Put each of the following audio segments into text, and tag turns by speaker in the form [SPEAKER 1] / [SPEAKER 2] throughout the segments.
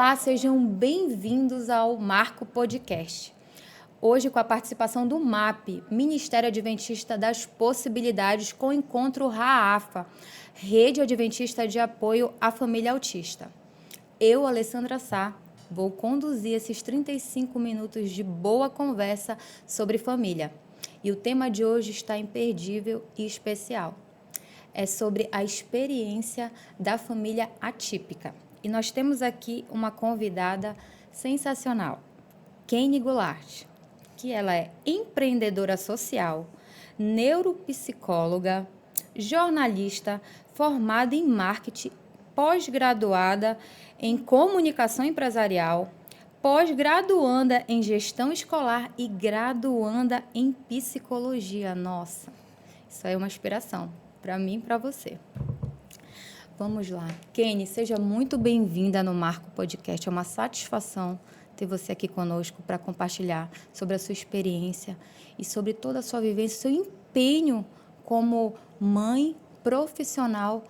[SPEAKER 1] Olá, sejam bem-vindos ao Marco Podcast. Hoje com a participação do MAP, Ministério Adventista das Possibilidades, com o encontro RAAFA, Rede Adventista de Apoio à Família Autista. Eu, Alessandra Sá, vou conduzir esses 35 minutos de boa conversa sobre família. E o tema de hoje está imperdível e especial. É sobre a experiência da família atípica. E nós temos aqui uma convidada sensacional, Kane Goulart, que ela é empreendedora social, neuropsicóloga, jornalista, formada em marketing, pós-graduada em comunicação empresarial, pós-graduanda em gestão escolar e graduanda em psicologia. Nossa, isso aí é uma inspiração para mim e para você. Vamos lá. Kane, seja muito bem-vinda no Marco Podcast. É uma satisfação ter você aqui conosco para compartilhar sobre a sua experiência e sobre toda a sua vivência, seu empenho como mãe profissional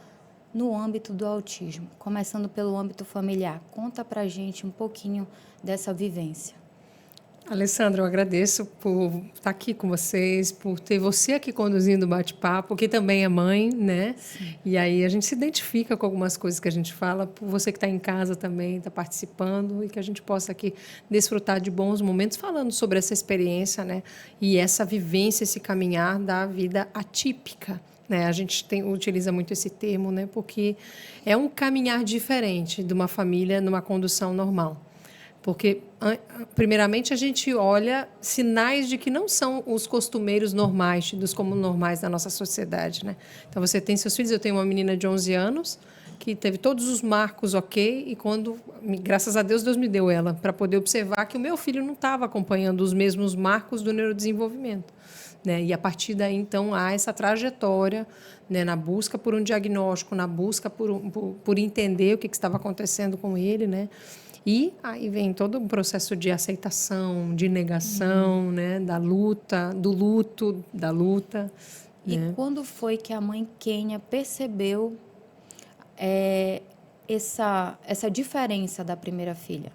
[SPEAKER 1] no âmbito do autismo, começando pelo âmbito familiar. Conta para a gente um pouquinho dessa vivência.
[SPEAKER 2] Alessandra, eu agradeço por estar aqui com vocês, por ter você aqui conduzindo o bate-papo, que também é mãe, né? Sim. E aí a gente se identifica com algumas coisas que a gente fala, por você que está em casa também, está participando, e que a gente possa aqui desfrutar de bons momentos falando sobre essa experiência, né? E essa vivência, esse caminhar da vida atípica. Né? A gente utiliza muito esse termo, né? Porque é um caminhar diferente de uma família numa condução normal. Porque, primeiramente, a gente olha sinais de que não são os costumeiros normais, tidos como normais da nossa sociedade. Né? Então, você tem seus filhos. Eu tenho uma menina de 11 anos que teve todos os marcos ok, e quando, graças a Deus, Deus me deu ela para poder observar que o meu filho não estava acompanhando os mesmos marcos do neurodesenvolvimento. Né? E, a partir daí, então, há essa trajetória, né, na busca por um diagnóstico, na busca por entender o que estava acontecendo com ele, né? E aí vem todo um processo de aceitação, de negação, né? Da luta, do luto, da luta.
[SPEAKER 1] E
[SPEAKER 2] né?
[SPEAKER 1] quando foi que a mãe Kênia percebeu essa diferença da primeira filha?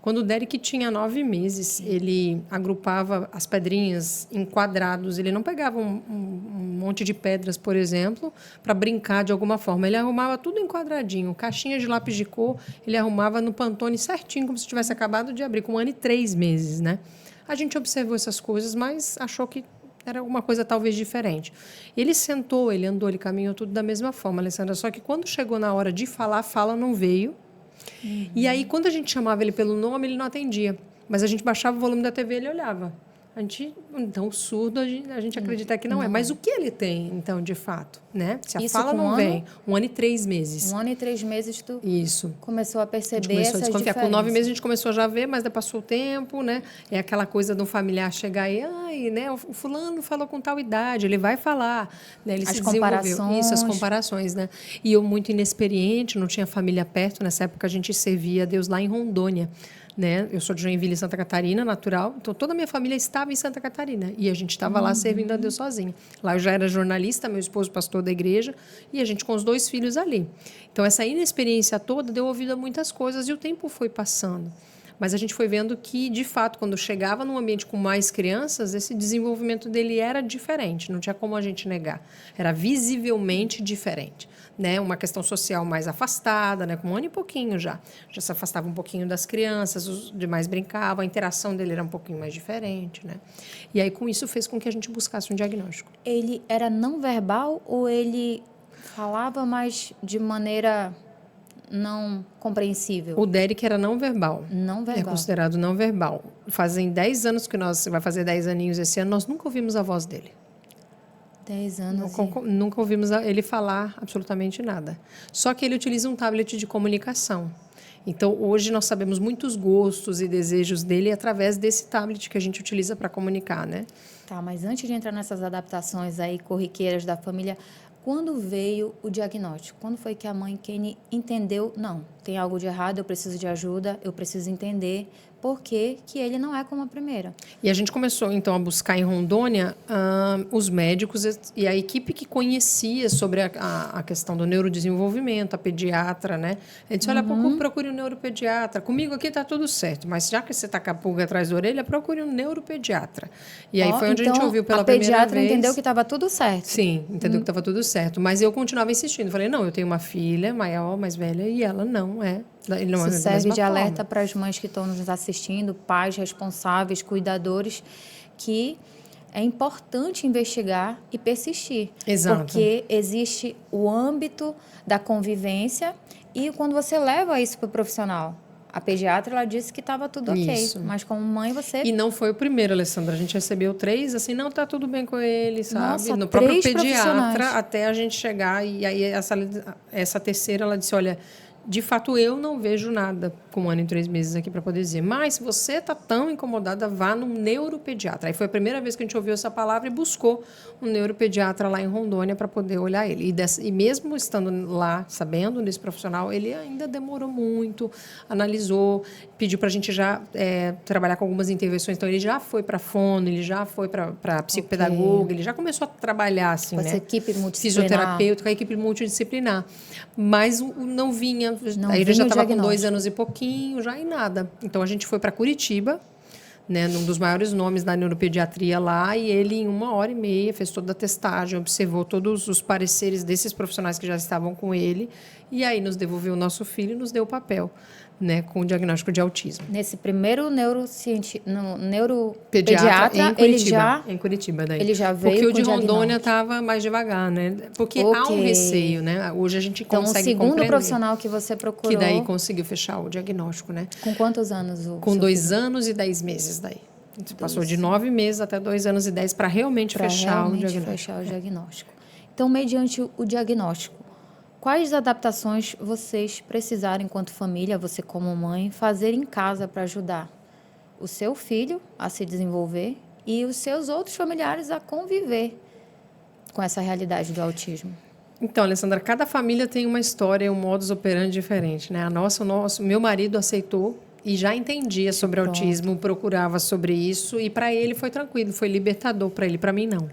[SPEAKER 2] Quando o Derek tinha 9 meses, ele agrupava as pedrinhas em quadrados. Ele não pegava um monte de pedras, por exemplo, para brincar de alguma forma. Ele arrumava tudo em quadradinho. Caixinha de lápis de cor, ele arrumava no Pantone certinho, como se tivesse acabado de abrir, com 1 ano e 3 meses. Né? A gente observou essas coisas, mas achou que era alguma coisa talvez diferente. Ele sentou, ele andou, ele caminhou tudo da mesma forma, Alessandra. Só que quando chegou na hora de falar, a fala não veio. E aí, quando a gente chamava ele pelo nome, ele não atendia. Mas a gente baixava o volume da TV e ele olhava. Então, o surdo, a gente acredita que não é. Mas o que ele tem, então, de fato? Né? Se a fala não vem, 1 ano e 3 meses.
[SPEAKER 1] 1 ano e 3 meses tu
[SPEAKER 2] Isso.
[SPEAKER 1] começou a perceber
[SPEAKER 2] começou
[SPEAKER 1] essas
[SPEAKER 2] a desconfiar.
[SPEAKER 1] diferenças.
[SPEAKER 2] Com 9 meses a gente começou já a ver, mas daí passou o tempo, né? É aquela coisa do familiar chegar e, né? O fulano falou com tal idade, ele vai falar. Né? Ele se desenvolveu. Isso, as comparações, né? E eu, muito inexperiente, não tinha família perto. Nessa época, a gente servia a Deus lá em Rondônia. Né? Eu sou de Joinville, Santa Catarina, natural. Então, toda a minha família estava em Santa Catarina. E a gente estava lá servindo a Deus sozinha. Lá eu já era jornalista, meu esposo pastor da igreja, e a gente com os 2 filhos ali. Então, essa inexperiência toda deu ouvido a muitas coisas e o tempo foi passando. Mas a gente foi vendo que, de fato, quando chegava num ambiente com mais crianças, esse desenvolvimento dele era diferente. Não tinha como a gente negar. Era visivelmente diferente. Né, uma questão social mais afastada, né, com 1 ano e pouquinho já se afastava um pouquinho das crianças, os demais brincavam, a interação dele era um pouquinho mais diferente, né? E aí com isso fez com que a gente buscasse um diagnóstico.
[SPEAKER 1] Ele era não verbal ou ele falava, mas de maneira não compreensível?
[SPEAKER 2] O Derek era não verbal.
[SPEAKER 1] Não verbal.
[SPEAKER 2] É considerado não verbal. Fazem 10 anos que vai fazer 10 aninhos esse ano, nós nunca ouvimos a voz dele.
[SPEAKER 1] 10 anos.
[SPEAKER 2] Nunca ouvimos ele falar absolutamente nada. Só que ele utiliza um tablet de comunicação. Então, hoje nós sabemos muitos gostos e desejos dele através desse tablet que a gente utiliza para comunicar, né?
[SPEAKER 1] Tá, mas antes de entrar nessas adaptações aí corriqueiras da família, Quando veio o diagnóstico? Quando foi que a mãe Kenny entendeu, não, tem algo de errado, eu preciso de ajuda, eu preciso entender por que ele não é como a primeira?
[SPEAKER 2] E a gente começou, então, a buscar em Rondônia os médicos e a equipe que conhecia sobre a questão do neurodesenvolvimento, a pediatra, né? A gente disse, olha, procure um neuropediatra. Comigo aqui está tudo certo, mas já que você está com a pulga atrás da orelha, procure um neuropediatra. E aí foi onde
[SPEAKER 1] então,
[SPEAKER 2] a gente ouviu pela primeira vez.
[SPEAKER 1] A pediatra entendeu que estava tudo certo.
[SPEAKER 2] Sim, entendeu que estava tudo certo. Mas eu continuava insistindo. Falei, não, eu tenho uma filha maior, mais velha, e ela não é. Não
[SPEAKER 1] Isso
[SPEAKER 2] é
[SPEAKER 1] serve de alerta para as mães que estão nos assistindo, pais responsáveis, cuidadores, que é importante investigar e persistir.
[SPEAKER 2] Exato.
[SPEAKER 1] Porque existe o âmbito da convivência e quando você leva isso para o profissional. A pediatra, ela disse que estava tudo ok,
[SPEAKER 2] Isso.
[SPEAKER 1] mas como mãe você...
[SPEAKER 2] E não foi o primeiro, Alessandra. A gente recebeu 3, assim, não, tá tudo bem com ele, sabe?
[SPEAKER 1] Nossa,
[SPEAKER 2] no próprio
[SPEAKER 1] 3
[SPEAKER 2] pediatra, até a gente chegar. E aí essa terceira, ela disse, olha, de fato, eu não vejo nada com 1 ano e 3 meses aqui para poder dizer. Mas se você está tão incomodada, vá no neuropediatra. Aí foi a primeira vez que a gente ouviu essa palavra e buscou um neuropediatra lá em Rondônia para poder olhar ele. E mesmo estando lá, sabendo desse profissional, ele ainda demorou muito, analisou, pediu para a gente já trabalhar com algumas intervenções. Então, ele já foi para fono, ele já foi para psicopedagoga, ele já começou a trabalhar, assim,
[SPEAKER 1] com
[SPEAKER 2] né?
[SPEAKER 1] essa equipe multidisciplinar.
[SPEAKER 2] Fisioterapeuta, com a equipe multidisciplinar. Mas não vinha.
[SPEAKER 1] Não
[SPEAKER 2] aí ele já estava com 2
[SPEAKER 1] diagnóstico.
[SPEAKER 2] anos e pouquinho, já e nada. Então, a gente foi para Curitiba, né, num dos maiores nomes da neuropediatria lá, e ele, em 1h30, fez toda a testagem, observou todos os pareceres desses profissionais que já estavam com ele, e aí nos devolveu o nosso filho e nos deu o papel, né, com o diagnóstico de autismo.
[SPEAKER 1] Nesse primeiro neuropediatra,
[SPEAKER 2] em Curitiba, em Curitiba, daí.
[SPEAKER 1] Ele já veio
[SPEAKER 2] porque
[SPEAKER 1] com
[SPEAKER 2] o de Rondônia estava mais devagar, né? Porque há um receio, né? Hoje a gente consegue
[SPEAKER 1] compreender. Então, o segundo profissional que você procurou...
[SPEAKER 2] Que daí conseguiu fechar o diagnóstico, né?
[SPEAKER 1] Com quantos anos?
[SPEAKER 2] Com 2 anos e 10 meses daí. A gente passou de 9 meses até 2 anos e 10 para realmente fechar o diagnóstico.
[SPEAKER 1] Então, mediante o diagnóstico, quais adaptações vocês precisaram, enquanto família, você como mãe, fazer em casa para ajudar o seu filho a se desenvolver e os seus outros familiares a conviver com essa realidade do autismo?
[SPEAKER 2] Então, Alessandra, cada família tem uma história, um modus operandi diferente, né? Meu marido aceitou e já entendia sobre autismo, procurava sobre isso, e para ele foi tranquilo, foi libertador para ele, para mim não.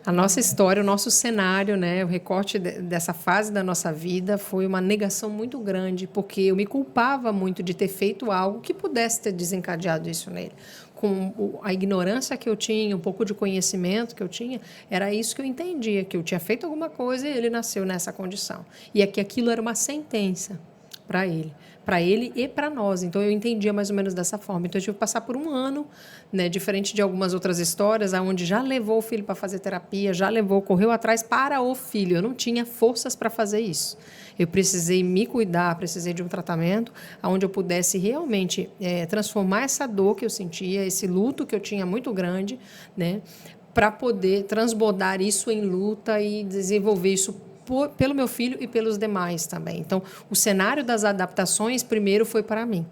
[SPEAKER 2] A nossa história, o nosso cenário, né, o recorte dessa fase da nossa vida foi uma negação muito grande, porque eu me culpava muito de ter feito algo que pudesse ter desencadeado isso nele. Com a ignorância que eu tinha, um pouco de conhecimento que eu tinha, era isso que eu entendia, que eu tinha feito alguma coisa e ele nasceu nessa condição. E é que aquilo era uma sentença para ele e para nós. Então, eu entendia mais ou menos dessa forma. Então, eu tive que passar por 1 ano, né, diferente de algumas outras histórias, onde já levou o filho para fazer terapia, correu atrás para o filho. Eu não tinha forças para fazer isso. Eu precisei me cuidar, precisei de um tratamento onde eu pudesse realmente transformar essa dor que eu sentia, esse luto que eu tinha muito grande, né, para poder transbordar isso em luta e desenvolver isso pelo meu filho e pelos demais também. Então, o cenário das adaptações primeiro foi para mim.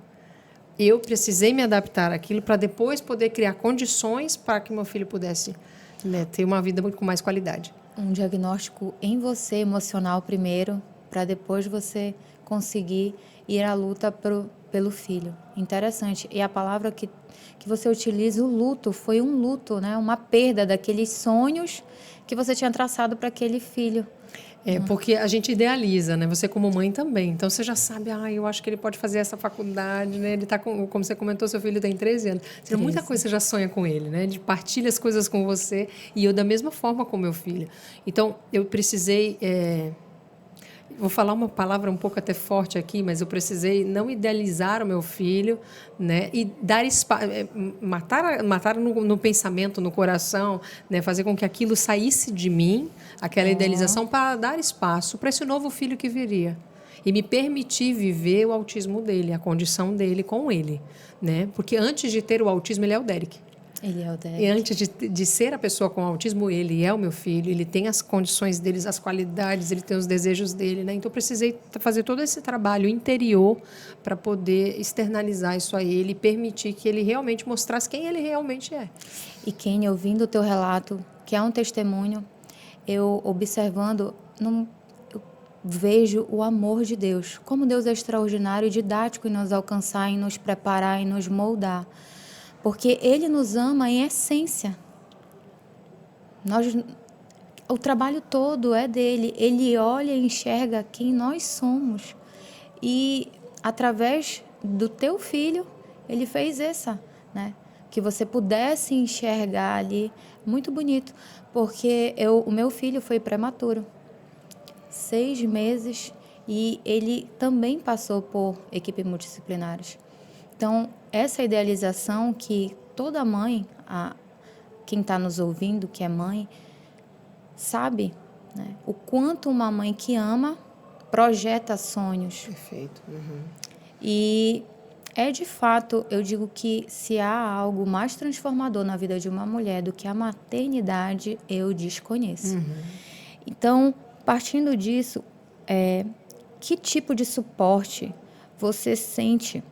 [SPEAKER 2] Eu precisei me adaptar àquilo para depois poder criar condições para que meu filho pudesse, né, ter uma vida com mais qualidade.
[SPEAKER 1] Um diagnóstico em você, emocional primeiro, para depois você conseguir ir à luta pelo filho. Interessante. E a palavra que você utiliza, o luto, foi um luto, né? Uma perda daqueles sonhos que você tinha traçado para aquele filho.
[SPEAKER 2] Porque a gente idealiza, né? Você como mãe também. Então, você já sabe, eu acho que ele pode fazer essa faculdade, né? Ele está como você comentou, seu filho tem 13 anos. Muita coisa você já sonha com ele, né? De partilha as coisas com você. E eu da mesma forma com meu filho. Então, eu precisei... Vou falar uma palavra um pouco até forte aqui, mas eu precisei não idealizar o meu filho, né, e dar espaço, matar no pensamento, no coração, né, fazer com que aquilo saísse de mim, aquela idealização, para dar espaço para esse novo filho que viria. E me permitir viver o autismo dele, a condição dele com ele, né? Porque antes de ter o autismo, ele é o Derek.
[SPEAKER 1] Ele é o Derek.
[SPEAKER 2] E antes de ser a pessoa com autismo, ele é o meu filho, ele tem as condições dele, as qualidades, ele tem os desejos dele, né? Então, eu precisei fazer todo esse trabalho interior para poder externalizar isso a ele e permitir que ele realmente mostrasse quem ele realmente é.
[SPEAKER 1] E quem, ouvindo o teu relato, que é um testemunho, eu observando, eu vejo o amor de Deus. Como Deus é extraordinário e didático em nos alcançar, em nos preparar, em nos moldar. Porque Ele nos ama em essência. O trabalho todo é dele. Ele olha e enxerga quem nós somos. E através do teu filho, ele fez essa, né? Que você pudesse enxergar ali. Muito bonito. Porque o meu filho foi prematuro. 6 meses. E ele também passou por equipes multidisciplinares. Então, essa idealização que toda mãe, quem está nos ouvindo, que é mãe, sabe, né? O quanto uma mãe que ama projeta sonhos.
[SPEAKER 2] Perfeito. Uhum.
[SPEAKER 1] E de fato, eu digo que se há algo mais transformador na vida de uma mulher do que a maternidade, eu desconheço.
[SPEAKER 2] Uhum.
[SPEAKER 1] Então, partindo disso, que tipo de suporte você sente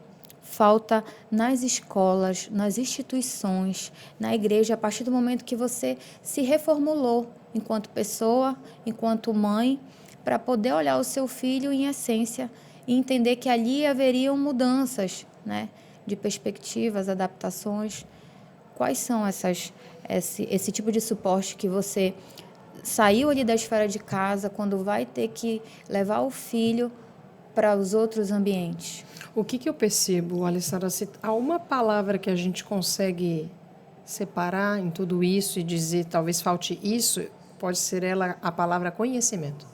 [SPEAKER 1] falta nas escolas, nas instituições, na igreja, a partir do momento que você se reformulou enquanto pessoa, enquanto mãe, para poder olhar o seu filho em essência e entender que ali haveriam mudanças, né, de perspectivas, adaptações. Quais são esse tipo de suporte que você saiu ali da esfera de casa quando vai ter que levar o filho para os outros ambientes?
[SPEAKER 2] O que eu percebo, Alessandra, se há uma palavra que a gente consegue separar em tudo isso e dizer talvez falte isso, pode ser a palavra conhecimento.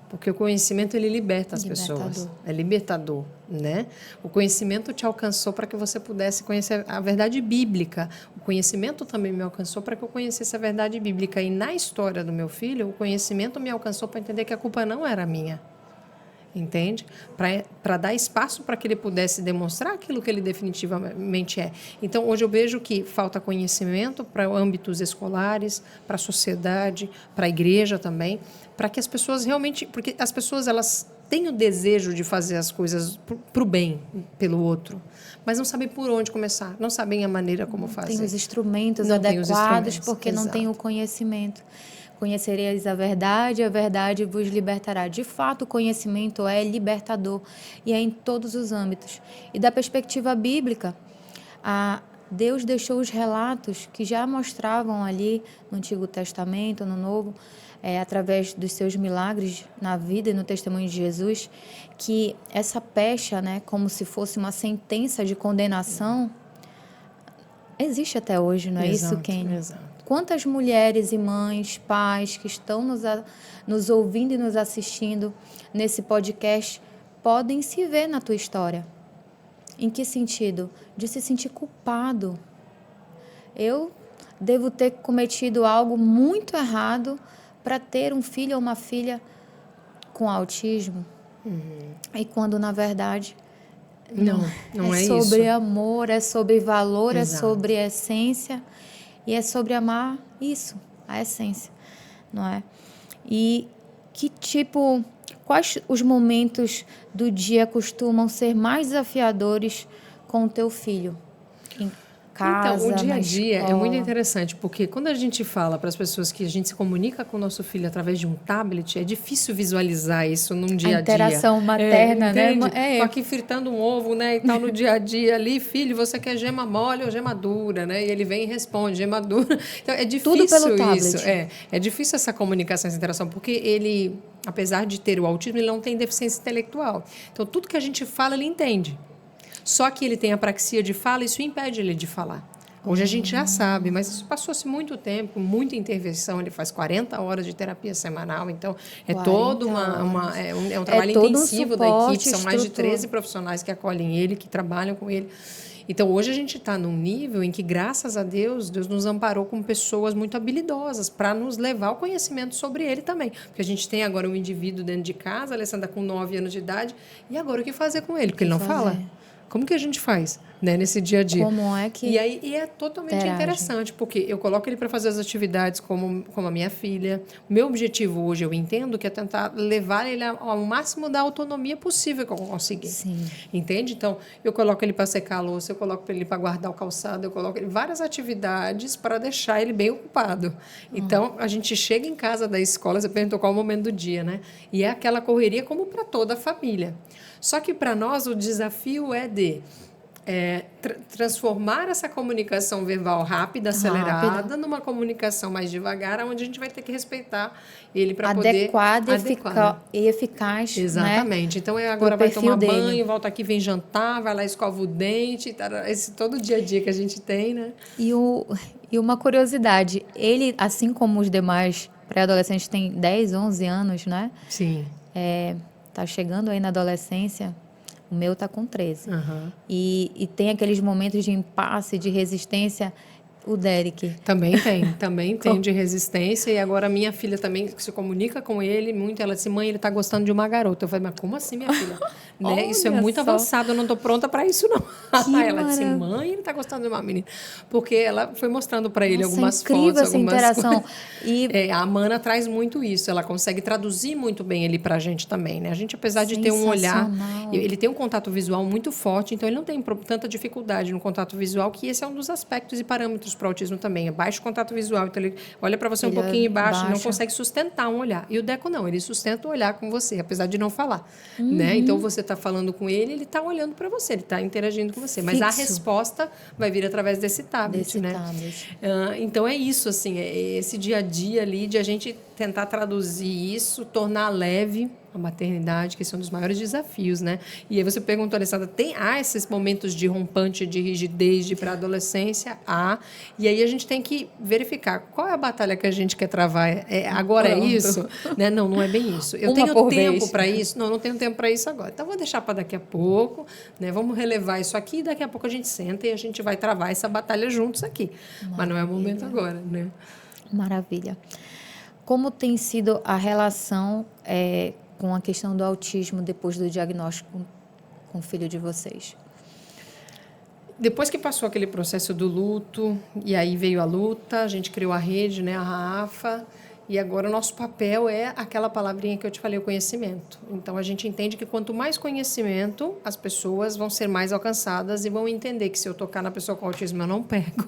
[SPEAKER 2] Porque o conhecimento, ele liberta as pessoas. É libertador, né? O conhecimento te alcançou para que você pudesse conhecer a verdade bíblica. O conhecimento também me alcançou para que eu conhecesse a verdade bíblica. E na história do meu filho, o conhecimento me alcançou para entender que a culpa não era minha. Entende? Para dar espaço para que ele pudesse demonstrar aquilo que ele definitivamente é. Então, hoje eu vejo que falta conhecimento para âmbitos escolares, para a sociedade, para a igreja também, para que as pessoas realmente... Porque as pessoas, elas têm o desejo de fazer as coisas para o bem, pelo outro, mas não sabem por onde começar, não sabem a maneira como fazer.
[SPEAKER 1] Tem os instrumentos adequados, porque
[SPEAKER 2] exato.
[SPEAKER 1] Não tem o conhecimento. Conhecereis a verdade vos libertará. De fato, o conhecimento é libertador e é em todos os âmbitos. E da perspectiva bíblica, Deus deixou os relatos que já mostravam ali no Antigo Testamento, no Novo, através dos seus milagres na vida e no testemunho de Jesus, que essa pecha, né, como se fosse uma sentença de condenação, existe até hoje, não é isso, Kenny?
[SPEAKER 2] Exato.
[SPEAKER 1] Quantas mulheres e mães, pais que estão nos ouvindo e nos assistindo nesse podcast podem se ver na tua história? Em que sentido? De se sentir culpado. Eu devo ter cometido algo muito errado para ter um filho ou uma filha com autismo. E quando, na verdade,
[SPEAKER 2] não é isso.
[SPEAKER 1] É sobre amor, é sobre valor,
[SPEAKER 2] Exato.
[SPEAKER 1] É sobre essência. E é sobre amar isso, a essência, não é? E quais os momentos do dia costumam ser mais desafiadores com o teu filho? Em casa,
[SPEAKER 2] então, o dia a dia
[SPEAKER 1] é
[SPEAKER 2] muito interessante, porque quando a gente fala para as pessoas que a gente se comunica com o nosso filho através de um tablet, é difícil visualizar isso num dia a dia.
[SPEAKER 1] A interação materna, né?
[SPEAKER 2] Tô aqui fritando um ovo, né, e tal, no dia a dia ali, filho, você quer gema mole ou gema dura, né? E ele vem e responde, gema dura. Então, é difícil
[SPEAKER 1] tudo pelo
[SPEAKER 2] isso.
[SPEAKER 1] tablet.
[SPEAKER 2] É difícil essa comunicação, essa interação, porque ele, apesar de ter o autismo, ele não tem deficiência intelectual. Então, tudo que a gente fala, ele entende. Só que ele tem apraxia de fala, isso impede ele de falar. Hoje a gente já sabe, mas isso passou-se muito tempo, muita intervenção. Ele faz 40 horas de terapia semanal, então é todo um trabalho intensivo da equipe. São mais de 13 profissionais que acolhem ele, que trabalham com ele. Então, hoje a gente está num nível em que, graças a Deus, Deus nos amparou com pessoas muito habilidosas para nos levar ao conhecimento sobre ele também. Porque a gente tem agora um indivíduo dentro de casa, a Alessandra com 9 anos de idade, e agora o que fazer com ele? Porque ele não fala. Como que a gente faz, né, nesse dia a dia?
[SPEAKER 1] Como é que
[SPEAKER 2] E é totalmente
[SPEAKER 1] interage?
[SPEAKER 2] interessante, porque eu coloco ele para fazer as atividades como a minha filha. Meu objetivo hoje, eu entendo, que é tentar levar ele ao máximo da autonomia possível que eu conseguir.
[SPEAKER 1] Sim.
[SPEAKER 2] Entende? Então, eu coloco ele para secar a louça, eu coloco ele para guardar o calçado, eu coloco ele várias atividades para deixar ele bem ocupado. Então, a gente chega em casa da escola, você perguntou qual é o momento do dia, né? E é aquela correria como para toda a família. Só que para nós o desafio é de transformar essa comunicação verbal rápida, acelerada, numa comunicação mais devagar, onde a gente vai ter que respeitar ele para poder...
[SPEAKER 1] Adequada e eficaz,
[SPEAKER 2] Exatamente.
[SPEAKER 1] né?
[SPEAKER 2] Então, agora vai tomar
[SPEAKER 1] dele.
[SPEAKER 2] banho, volta aqui, vem jantar, vai lá, escova o dente, esse todo dia a dia que a gente tem, né?
[SPEAKER 1] E uma curiosidade, ele, assim como os demais pré-adolescentes, tem 10, 11 anos, né?
[SPEAKER 2] Sim.
[SPEAKER 1] Tá chegando aí na adolescência, o meu tá com 13.
[SPEAKER 2] Uhum.
[SPEAKER 1] E tem aqueles momentos de impasse, de resistência, o Derek.
[SPEAKER 2] Também tem de resistência. E agora a minha filha também se comunica com ele muito. Ela disse, mãe, ele está gostando de uma garota. Eu falei, mas como assim, minha filha? Né? Isso é muito avançado, eu não estou pronta para isso, não. Ela disse, mãe, ele está gostando de uma menina. Porque ela foi mostrando para ele algumas fotos,
[SPEAKER 1] essa interação.
[SPEAKER 2] A Amanda traz muito isso. Ela consegue traduzir muito bem ele para a gente também, né? A gente, apesar de ter um olhar... Ele tem um contato visual muito forte, então ele não tem tanta dificuldade no contato visual, que esse é um dos aspectos e parâmetros para o autismo também, é baixo contato visual. Então, ele olha para você um pouquinho embaixo, não consegue sustentar um olhar. E o Deco não, ele sustenta o olhar com você, apesar de não falar. Né? Então, você está falando com ele está olhando para você, ele está interagindo com você. Mas a resposta vai vir através desse tablet. Né? Então, é isso, assim, é esse dia a dia ali de a gente tentar traduzir isso, tornar leve a maternidade, que são um dos maiores desafios, né? E aí você perguntou, Alessandra, há esses momentos de rompante, de rigidez, de pré-adolescência? Há. E aí a gente tem que verificar qual é a batalha que a gente quer travar. Agora é isso? Né? Não é bem isso. Eu tenho tempo para isso? Não tenho tempo para isso agora. Então, vou deixar para daqui a pouco, né? Vamos relevar isso aqui e daqui a pouco a gente senta e a gente vai travar essa batalha juntos aqui. Maravilha. Mas não é o momento agora, né?
[SPEAKER 1] Maravilha. Como tem sido a relação com a questão do autismo depois do diagnóstico com o filho de vocês?
[SPEAKER 2] Depois que passou aquele processo do luto, e aí veio a luta, a gente criou a rede, né, a Rafa, e agora o nosso papel é aquela palavrinha que eu te falei, o conhecimento. Então, a gente entende que quanto mais conhecimento, as pessoas vão ser mais alcançadas e vão entender que se eu tocar na pessoa com autismo, eu não pego.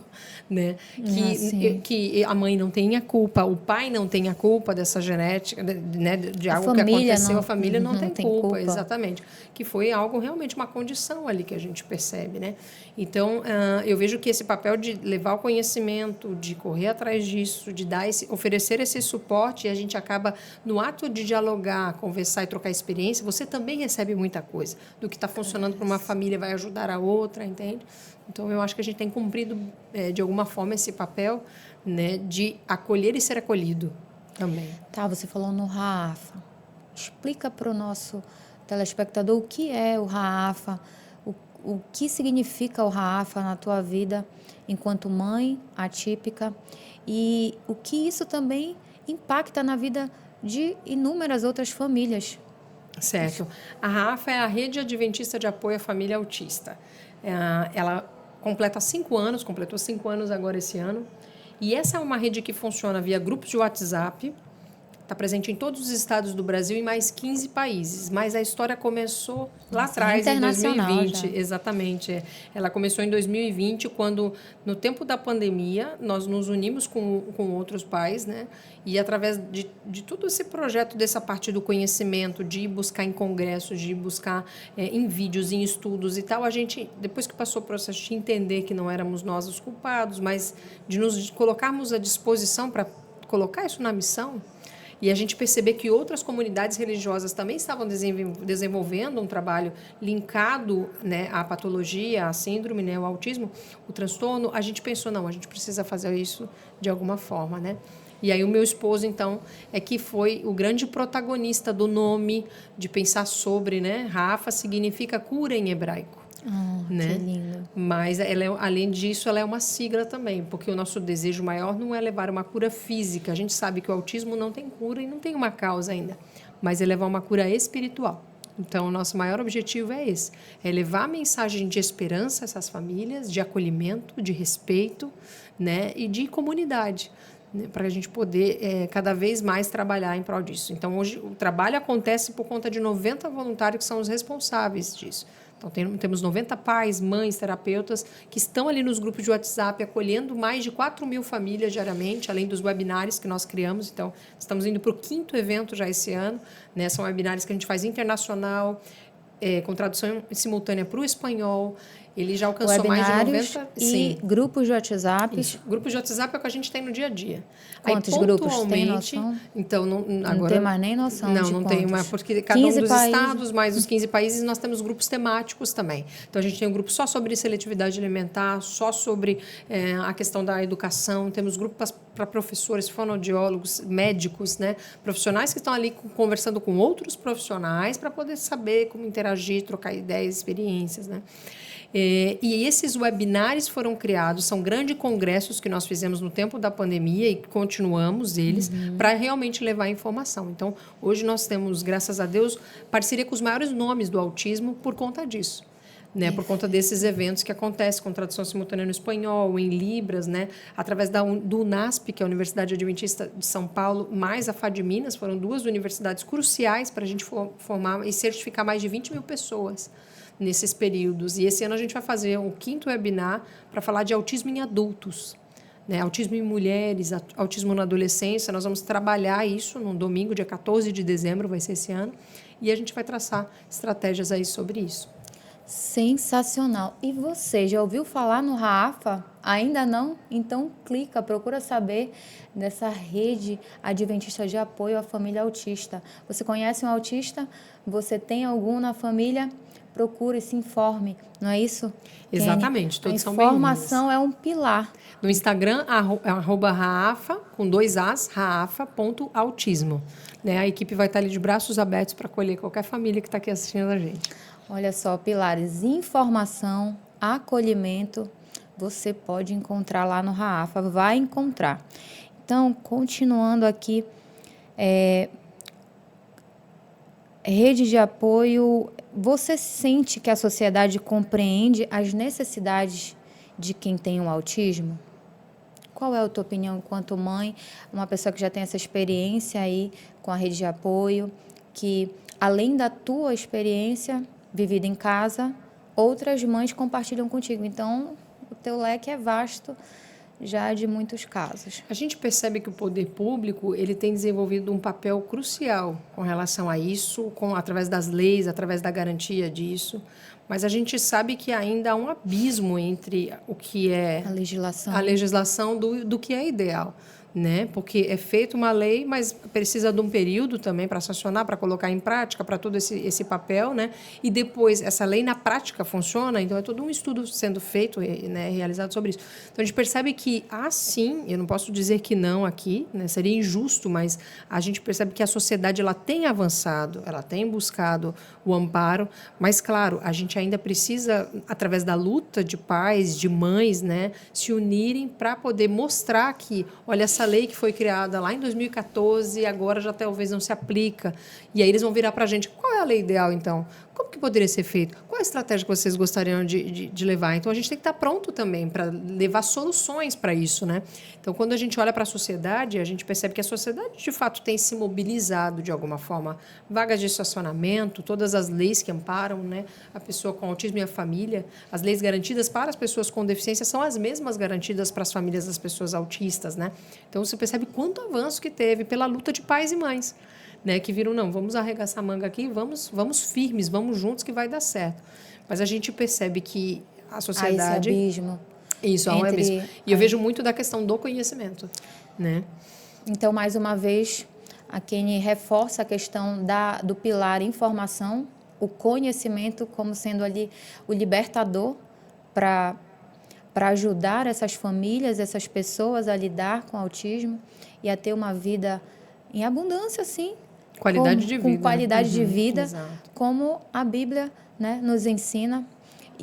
[SPEAKER 2] Né? Que a mãe não tem a culpa, o pai não tem a culpa dessa genética, né, de algo que aconteceu, a família não tem culpa. Exatamente. Que foi algo, realmente, uma condição ali que a gente percebe. Né? Então, eu vejo que esse papel de levar o conhecimento, de correr atrás disso, de oferecer esse suporte, e a gente acaba, no ato de dialogar, conversar e trocar experiência, você também recebe muita coisa. Do que está funcionando para uma família vai ajudar a outra, entende? Então, eu acho que a gente tem cumprido, de alguma forma, esse papel, né, de acolher e ser acolhido também.
[SPEAKER 1] Tá, você falou no Rafa. Explica para o nosso telespectador o que é o Rafa, o que significa o Rafa na tua vida enquanto mãe atípica e o que isso também impacta na vida de inúmeras outras famílias.
[SPEAKER 2] Certo. A Rafa é a Rede Adventista de Apoio à Família Autista. Ela completou 5 anos agora esse ano. E essa é uma rede que funciona via grupos de WhatsApp. Está presente em todos os estados do Brasil e mais 15 países. Mas a história começou lá atrás, em 2020. Já. Exatamente. Ela começou em 2020, quando, no tempo da pandemia, nós nos unimos com outros pais, né? E através de todo esse projeto, dessa parte do conhecimento, de ir buscar em congressos, de ir buscar em vídeos, em estudos e tal, a gente, depois que passou o processo de entender que não éramos nós os culpados, mas de nos colocarmos à disposição para colocar isso na missão, e a gente perceber que outras comunidades religiosas também estavam desenvolvendo um trabalho linkado, né, à patologia, à síndrome, né, ao autismo, o transtorno, a gente pensou, não, a gente precisa fazer isso de alguma forma, né? E aí o meu esposo, então, que foi o grande protagonista do nome, de pensar sobre, né? Rafa significa cura em hebraico. Né?
[SPEAKER 1] Que lindo.
[SPEAKER 2] Mas, além disso, ela é uma sigla também, porque o nosso desejo maior não é levar uma cura física. A gente sabe que o autismo não tem cura e não tem uma causa ainda, mas é levar uma cura espiritual. Então, o nosso maior objetivo é esse, é levar a mensagem de esperança a essas famílias, de acolhimento, de respeito, né, e de comunidade, né, para a gente poder cada vez mais trabalhar em prol disso. Então, hoje, o trabalho acontece por conta de 90 voluntários que são os responsáveis disso. Então, temos 90 pais, mães, terapeutas que estão ali nos grupos de WhatsApp acolhendo mais de 4.000 famílias diariamente, além dos webinários que nós criamos. Então, estamos indo para o 5º evento já esse ano, né? São webinários que a gente faz internacional, com tradução simultânea para o espanhol. Ele já alcançou mais de 90...
[SPEAKER 1] E
[SPEAKER 2] sim.
[SPEAKER 1] grupos de WhatsApp.
[SPEAKER 2] Isso. Grupos de WhatsApp é o que a gente tem no dia a dia.
[SPEAKER 1] Quantos grupos? Tem noção?
[SPEAKER 2] Então, agora,
[SPEAKER 1] não tem mais nem noção de
[SPEAKER 2] não tem mais, porque cada um dos estados, mais os 15 países, nós temos grupos temáticos também. Então, a gente tem um grupo só sobre seletividade alimentar, só sobre a questão da educação, temos grupos para professores, fonoaudiólogos, médicos, né? Profissionais que estão ali conversando com outros profissionais para poder saber como interagir, trocar ideias, experiências, né? E esses webinários foram criados, são grandes congressos que nós fizemos no tempo da pandemia e continuamos eles para realmente levar informação. Então, hoje nós temos, graças a Deus, parceria com os maiores nomes do autismo por conta disso. Né, por conta desses eventos que acontecem com tradução simultânea no espanhol, em Libras, né, através do UNASP, que é a Universidade Adventista de São Paulo, mais a FAD Minas, foram 2 universidades cruciais para a gente formar e certificar mais de 20.000 pessoas nesses períodos. E esse ano a gente vai fazer um 5º webinar para falar de autismo em adultos, né? Autismo em mulheres, autismo na adolescência. Nós vamos trabalhar isso no domingo, dia 14 de dezembro, vai ser esse ano, e a gente vai traçar estratégias aí sobre isso.
[SPEAKER 1] Sensacional. E você já ouviu falar no Raafa? Ainda não? Então clica, procura saber dessa rede adventista de apoio à família autista. Você conhece um autista? Você tem algum na família? Procure, se informe, não é isso?
[SPEAKER 2] Exatamente, todos são
[SPEAKER 1] bem-vindos. A informação é um pilar.
[SPEAKER 2] No Instagram, @Raafa, com 2 As, raafa.autismo. Né? A equipe vai estar ali de braços abertos para acolher qualquer família que está aqui assistindo a gente.
[SPEAKER 1] Olha só, pilares, informação, acolhimento, você pode encontrar lá no Raafa, vai encontrar. Então, continuando aqui, rede de apoio, você sente que a sociedade compreende as necessidades de quem tem um autismo? Qual é a tua opinião enquanto mãe, uma pessoa que já tem essa experiência aí com a rede de apoio, que além da tua experiência vivida em casa, outras mães compartilham contigo. Então, o teu leque é vasto já de muitos casos.
[SPEAKER 2] A gente percebe que o poder público ele tem desenvolvido um papel crucial com relação a isso, através das leis, através da garantia disso, mas a gente sabe que ainda há um abismo entre o que é a legislação do que é ideal. Né? Porque é feita uma lei, mas precisa de um período também para sancionar, para colocar em prática, para todo esse papel, né? E depois essa lei na prática funciona, então é todo um estudo sendo feito, né, realizado sobre isso. Então a gente percebe que sim, eu não posso dizer que não aqui, né? Seria injusto, mas a gente percebe que a sociedade ela tem avançado, ela tem buscado o amparo, mas claro, a gente ainda precisa, através da luta de pais, de mães, né, se unirem para poder mostrar que, olha, essa lei que foi criada lá em 2014 agora já talvez não se aplica. E aí eles vão virar para a gente, qual é a lei ideal, então? Como que poderia ser feito? Qual é a estratégia que vocês gostariam de levar? Então, a gente tem que estar pronto também para levar soluções para isso, né? Então, quando a gente olha para a sociedade, a gente percebe que a sociedade, de fato, tem se mobilizado de alguma forma. Vagas de estacionamento, todas as leis que amparam, né, a pessoa com autismo e a família, as leis garantidas para as pessoas com deficiência são as mesmas garantidas para as famílias das pessoas autistas, né? Então, você percebe quanto avanço que teve pela luta de pais e mães, né, que viram, não, vamos arregaçar a manga aqui, vamos firmes, vamos juntos que vai dar certo. Mas a gente percebe que a sociedade...
[SPEAKER 1] Há esse abismo.
[SPEAKER 2] Isso, há um abismo. E eu vejo muito da questão do conhecimento, né?
[SPEAKER 1] Então, mais uma vez, a Kenny reforça a questão do pilar informação, o conhecimento como sendo ali o libertador para ajudar essas famílias, essas pessoas a lidar com o autismo e a ter uma vida em abundância, sim.
[SPEAKER 2] Qualidade de vida.
[SPEAKER 1] Com qualidade de vida,
[SPEAKER 2] exato.
[SPEAKER 1] como a Bíblia, né, nos ensina.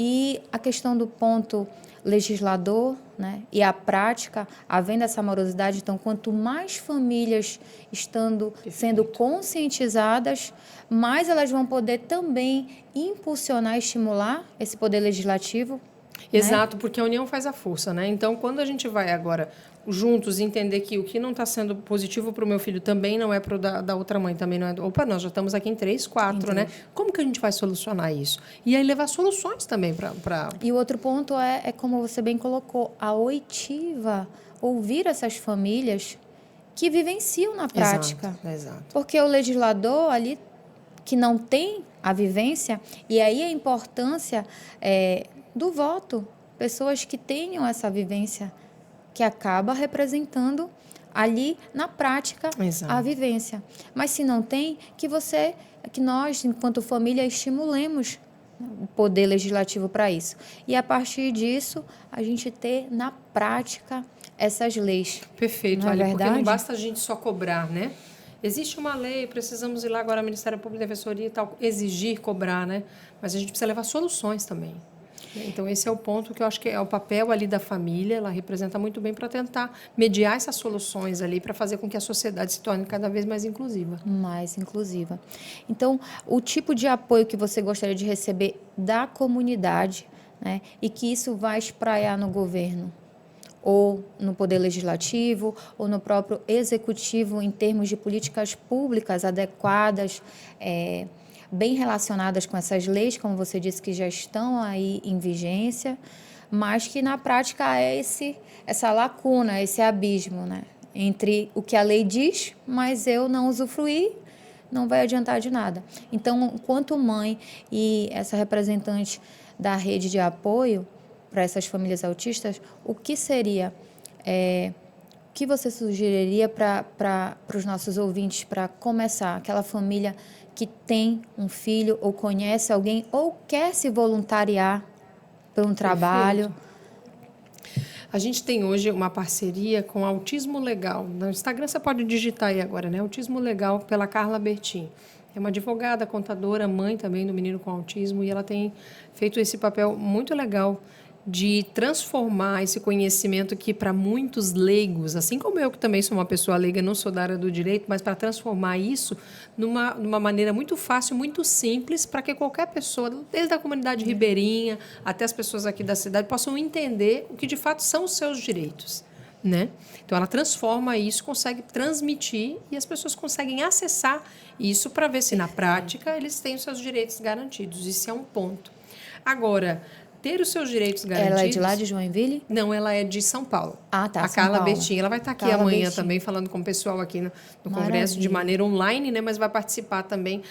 [SPEAKER 1] E a questão do ponto legislador, né, e a prática, havendo essa morosidade, então, quanto mais famílias estando sendo conscientizadas, mais elas vão poder também impulsionar e estimular esse poder legislativo.
[SPEAKER 2] Exato, né? Porque a união faz a força, né? Então, quando a gente vai agora juntos entender que o que não está sendo positivo para o meu filho também não é para o da outra mãe, também não é... Opa, nós já estamos aqui em 3, 4, né? Como que a gente vai solucionar isso? E aí levar soluções também para...
[SPEAKER 1] E o outro ponto é, como você bem colocou, a oitiva, ouvir essas famílias que vivenciam na prática.
[SPEAKER 2] Exato.
[SPEAKER 1] Porque o legislador ali, que não tem a vivência, e aí a importância do voto, pessoas que tenham essa vivência, que acaba representando ali na prática a vivência. Mas se não tem, que nós, enquanto família, estimulemos o poder legislativo para isso. E a partir disso, a gente ter na prática essas leis.
[SPEAKER 2] Perfeito, Ali, porque não basta a gente só cobrar, né? Existe uma lei, precisamos ir lá agora, Ministério Público, Defensoria e tal, exigir, cobrar, né? Mas a gente precisa levar soluções também. Então, esse é o ponto que eu acho que é o papel ali da família, ela representa muito bem para tentar mediar essas soluções ali, para fazer com que a sociedade se torne cada vez mais inclusiva.
[SPEAKER 1] Mais inclusiva. Então, o tipo de apoio que você gostaria de receber da comunidade, né, e que isso vai espraiar no governo, ou no poder legislativo, ou no próprio executivo, em termos de políticas públicas adequadas, bem relacionadas com essas leis, como você disse, que já estão aí em vigência, mas que na prática é essa lacuna, esse abismo, né, entre o que a lei diz, mas eu não usufruir, não vai adiantar de nada. Então, enquanto mãe e essa representante da rede de apoio para essas famílias autistas, o que seria, o que você sugeriria para os nossos ouvintes para começar? Aquela família que tem um filho ou conhece alguém ou quer se voluntariar para um trabalho.
[SPEAKER 2] A gente tem hoje uma parceria com Autismo Legal. No Instagram você pode digitar aí agora, né? Autismo Legal, pela Carla Bertin. É uma advogada, contadora, mãe também do menino com autismo, e ela tem feito esse papel muito legal de transformar esse conhecimento que para muitos leigos, assim como eu que também sou uma pessoa leiga, não sou da área do direito, mas para transformar isso numa maneira muito fácil, muito simples, para que qualquer pessoa, desde a comunidade ribeirinha até as pessoas aqui da cidade, possam entender o que de fato são os seus direitos, né? Então ela transforma isso, consegue transmitir e as pessoas conseguem acessar isso para ver se na prática eles têm os seus direitos garantidos. Isso é um ponto. Agora, ter os seus direitos garantidos...
[SPEAKER 1] Ela é de lá, de Joinville?
[SPEAKER 2] Não, ela é de São Paulo.
[SPEAKER 1] Ah, tá.
[SPEAKER 2] A Carla Bertin. Ela vai estar aqui amanhã também, falando com o pessoal aqui no Congresso de maneira online, né? Mas vai participar também,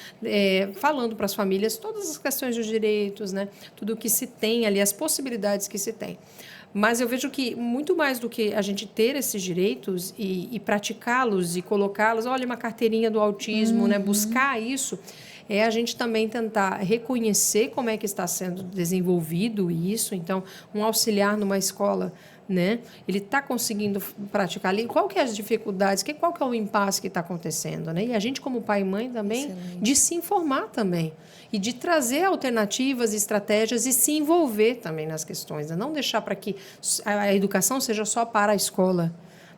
[SPEAKER 2] falando para as famílias todas as questões dos direitos, né? Tudo o que se tem ali, as possibilidades que se tem. Mas eu vejo que, muito mais do que a gente ter esses direitos e praticá-los e colocá-los, olha, uma carteirinha do autismo, né? Buscar isso... é a gente também tentar reconhecer como é que está sendo desenvolvido isso. Então, um auxiliar numa escola, né, ele está conseguindo praticar ali. Qual que é as dificuldades? Qual que é o impasse que está acontecendo? Né? E a gente, como pai e mãe, também, de se informar também. E de trazer alternativas, estratégias e se envolver também nas questões. Né? Não deixar para que a educação seja só para a escola,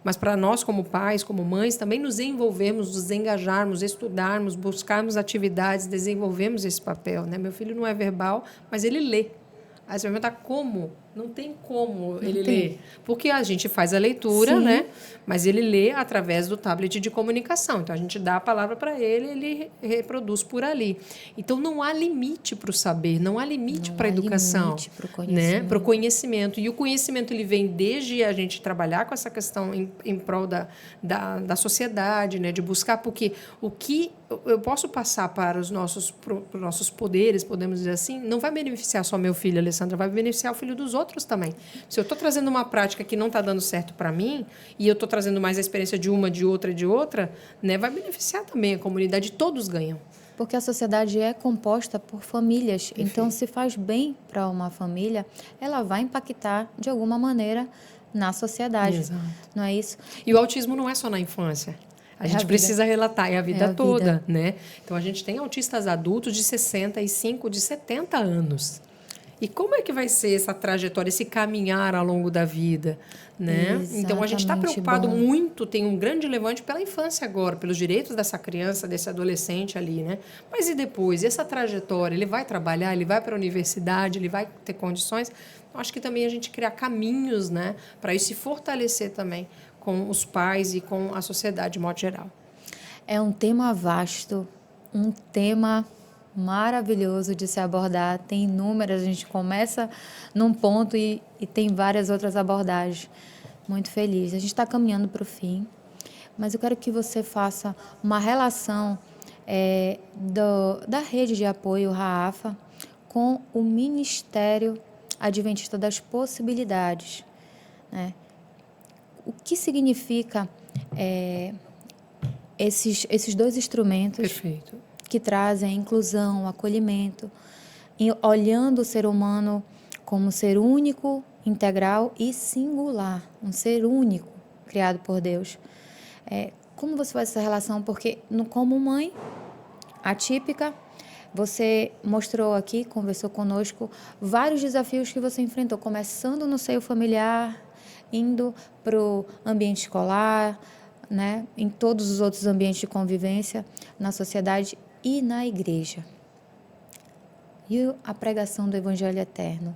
[SPEAKER 2] mas para nós, como pais, como mães, também nos envolvermos, nos engajarmos, estudarmos, buscarmos atividades, desenvolvermos esse papel. Né? Meu filho não é verbal, mas ele lê. Aí você vai perguntar como? Não tem como ele ler. Porque a gente faz a leitura, né? Mas ele lê através do tablet de comunicação. Então, a gente dá a palavra para ele, ele reproduz por ali. Então, não há limite para o saber, não há limite para a educação. Limite para o conhecimento. Né? Para o conhecimento. E o conhecimento ele vem desde a gente trabalhar com essa questão em prol da sociedade, né? De buscar, porque o que eu posso passar para os nossos poderes, podemos dizer assim, não vai beneficiar só meu filho, Alessandra, vai beneficiar o filho dos outros também. Se eu estou trazendo uma prática que não está dando certo para mim, e eu estou trazendo mais a experiência de uma, de outra, né, vai beneficiar também a comunidade, todos ganham.
[SPEAKER 1] Porque a sociedade é composta por famílias. Perfeito. Então, se faz bem para uma família, ela vai impactar de alguma maneira na sociedade. Exato. Não é isso?
[SPEAKER 2] E o autismo não é só na infância. A gente precisa relatar, é a vida toda, né? Então, a gente tem autistas adultos de 65, de 70 anos. E como é que vai ser essa trajetória, esse caminhar ao longo da vida, né? Então, a gente está preocupado muito, tem um grande levante pela infância agora, pelos direitos dessa criança, desse adolescente ali, né? Mas e depois? E essa trajetória? Ele vai trabalhar, ele vai para a universidade, ele vai ter condições? Acho que também a gente criar caminhos, né, para isso se fortalecer também com os pais e com a sociedade de modo geral.
[SPEAKER 1] É um tema vasto, um tema maravilhoso de se abordar. Tem inúmeras, a gente começa num ponto e tem várias outras abordagens. Muito feliz. A gente está caminhando para o fim, mas eu quero que você faça uma relação da rede de apoio RAAFA com o Ministério Adventista das Possibilidades, né? O que significa esses dois instrumentos
[SPEAKER 2] Perfeito.
[SPEAKER 1] que trazem a inclusão, o acolhimento, olhando o ser humano como um ser único, integral e singular, um ser único criado por Deus. Como você faz essa relação? Porque, como mãe atípica, você mostrou aqui, conversou conosco, vários desafios que você enfrentou, começando no seio familiar, indo para o ambiente escolar, né, em todos os outros ambientes de convivência, na sociedade e na igreja. E a pregação do Evangelho Eterno.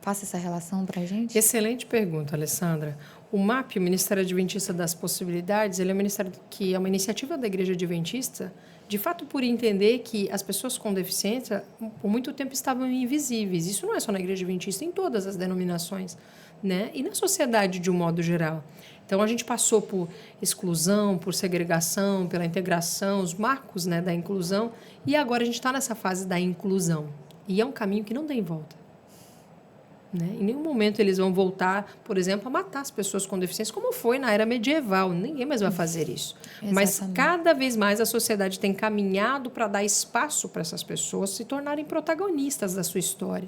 [SPEAKER 1] Faça essa relação para a gente.
[SPEAKER 2] Excelente pergunta, Alessandra. O MAP, o Ministério Adventista das Possibilidades, ele é um ministério que é uma iniciativa da Igreja Adventista, de fato por entender que as pessoas com deficiência, por muito tempo, estavam invisíveis. Isso não é só na Igreja Adventista, em todas as denominações, né? E na sociedade de um modo geral. Então, a gente passou por exclusão, por segregação, pela integração, os marcos, né, da inclusão, e agora a gente está nessa fase da inclusão. E é um caminho que não tem volta. Né? Em nenhum momento eles vão voltar, por exemplo, a matar as pessoas com deficiência, como foi na era medieval. Ninguém mais vai fazer isso.
[SPEAKER 1] Exatamente.
[SPEAKER 2] Mas cada vez mais a sociedade tem caminhado para dar espaço para essas pessoas se tornarem protagonistas da sua história.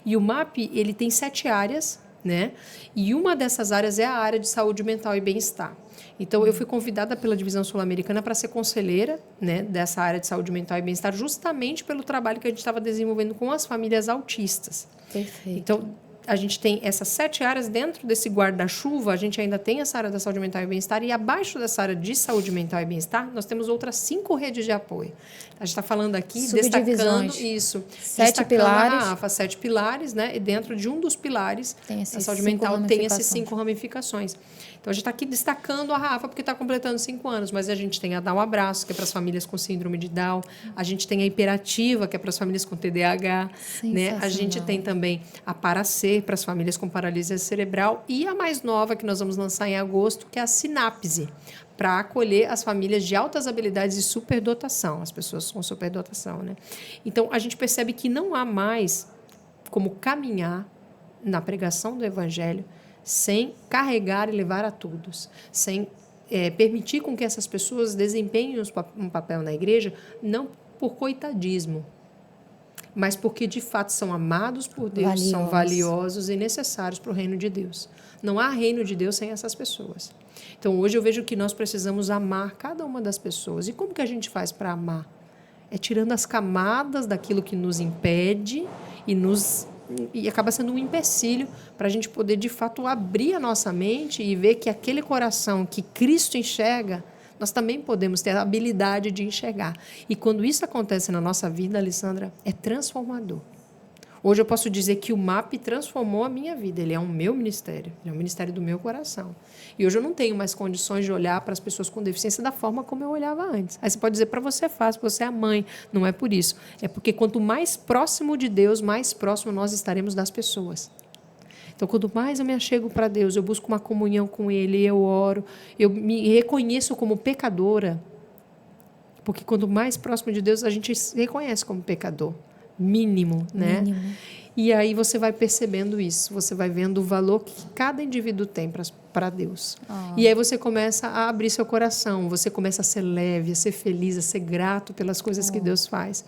[SPEAKER 2] E o MAP, ele tem 7 áreas, né? E uma dessas áreas é a área de saúde mental e bem-estar. Então, eu fui convidada pela Divisão Sul-Americana para ser conselheira, né, dessa área de saúde mental e bem-estar, justamente pelo trabalho que a gente estava desenvolvendo com as famílias autistas.
[SPEAKER 1] Perfeito.
[SPEAKER 2] Então, a gente tem essas 7 áreas dentro desse guarda-chuva, a gente ainda tem essa área da saúde mental e bem-estar, e abaixo dessa área de saúde mental e bem-estar, nós temos outras 5 redes de apoio. A gente está falando aqui, destacando isso.
[SPEAKER 1] 7 pilares.
[SPEAKER 2] A AFA, 7 pilares, né? E dentro de um dos pilares da saúde mental tem essas 5 ramificações. Então, a gente está aqui destacando a Rafa porque está completando 5 anos, mas a gente tem a Dá um Abraço, que é para as famílias com síndrome de Down, a gente tem a Hiperativa, que é para as famílias com TDAH, né? A gente tem também a Paracer, para as famílias com paralisia cerebral, e a mais nova, que nós vamos lançar em agosto, que é a Sinapse, para acolher as famílias de altas habilidades e superdotação, as pessoas com superdotação, né? Então, a gente percebe que não há mais como caminhar na pregação do Evangelho sem carregar e levar a todos, sem permitir com que essas pessoas desempenhem um papel na igreja, não por coitadismo, mas porque, de fato, são amados por Deus, são valiosos e necessários para o reino de Deus. Não há reino de Deus sem essas pessoas. Então, hoje eu vejo que nós precisamos amar cada uma das pessoas. E como que a gente faz para amar? É tirando as camadas daquilo que nos impede e acaba sendo um empecilho para a gente poder, de fato, abrir a nossa mente e ver que aquele coração que Cristo enxerga, nós também podemos ter a habilidade de enxergar. E quando isso acontece na nossa vida, Alessandra, é transformador. Hoje eu posso dizer que o MAP transformou a minha vida. Ele é o meu ministério, ele é o ministério do meu coração. E hoje eu não tenho mais condições de olhar para as pessoas com deficiência da forma como eu olhava antes. Aí você pode dizer, para você é fácil, você é a mãe. Não é por isso. É porque quanto mais próximo de Deus, mais próximo nós estaremos das pessoas. Então, quanto mais eu me achego para Deus, eu busco uma comunhão com Ele, eu oro, eu me reconheço como pecadora. Porque quanto mais próximo de Deus, a gente se reconhece como pecador. Mínimo, né?
[SPEAKER 1] Mínimo.
[SPEAKER 2] E aí você vai percebendo isso, você vai vendo o valor que cada indivíduo tem para Deus. E aí você começa a abrir seu coração, você começa a ser leve, a ser feliz, a ser grato pelas coisas que Deus faz,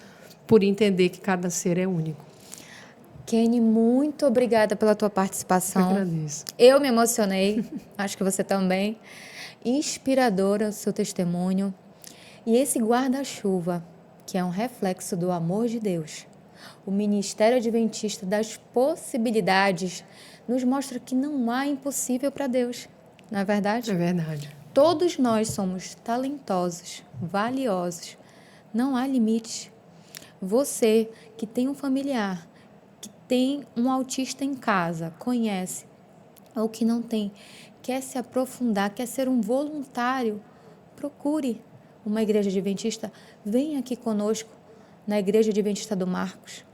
[SPEAKER 2] por entender que cada ser é único.
[SPEAKER 1] Kenny, muito obrigada pela tua participação.
[SPEAKER 2] Eu agradeço.
[SPEAKER 1] Eu me emocionei, acho que você também. Inspiradora o seu testemunho. E esse guarda-chuva, que é um reflexo do amor de Deus, O Ministério Adventista das Possibilidades nos mostra que não há impossível para Deus, não é verdade?
[SPEAKER 2] É verdade.
[SPEAKER 1] Todos nós somos talentosos, valiosos, não há limites. Você que tem um familiar, que tem um autista em casa, conhece, ou que não tem, quer se aprofundar, quer ser um voluntário, procure uma igreja adventista, venha aqui conosco na Igreja Adventista do Marcos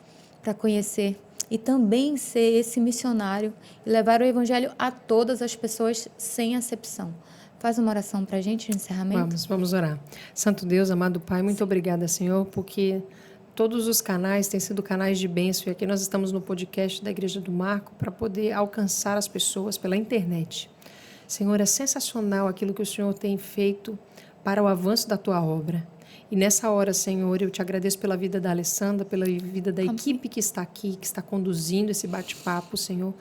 [SPEAKER 1] para conhecer e também ser esse missionário e levar o evangelho a todas as pessoas sem acepção. Faz uma oração para a gente de encerramento?
[SPEAKER 2] Vamos orar. Santo Deus, amado Pai, muito obrigada, Senhor, porque todos os canais têm sido canais de bênção e aqui nós estamos no podcast da Igreja do Marco para poder alcançar as pessoas pela internet. Senhor, é sensacional aquilo que o Senhor tem feito para o avanço da Tua obra. E nessa hora, Senhor, eu te agradeço pela vida da Alessandra, pela vida da equipe que está aqui, que está conduzindo esse bate-papo, Senhor,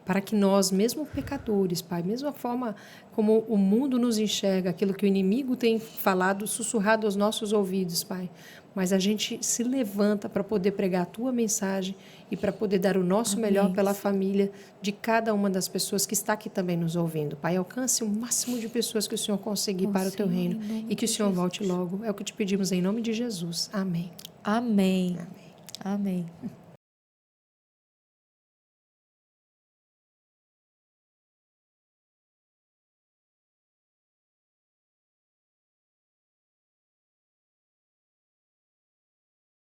[SPEAKER 2] para que nós, mesmo pecadores, Pai, mesma forma como o mundo nos enxerga, aquilo que o inimigo tem falado, sussurrado aos nossos ouvidos, Pai, mas a gente se levanta para poder pregar a Tua mensagem e para poder dar o nosso melhor pela família de cada uma das pessoas que está aqui também nos ouvindo. Pai, alcance o máximo de pessoas que o Senhor conseguir para o Teu reino e que o Senhor volte logo. É o que te pedimos em nome de Jesus. Amém.
[SPEAKER 1] Amém. Amém.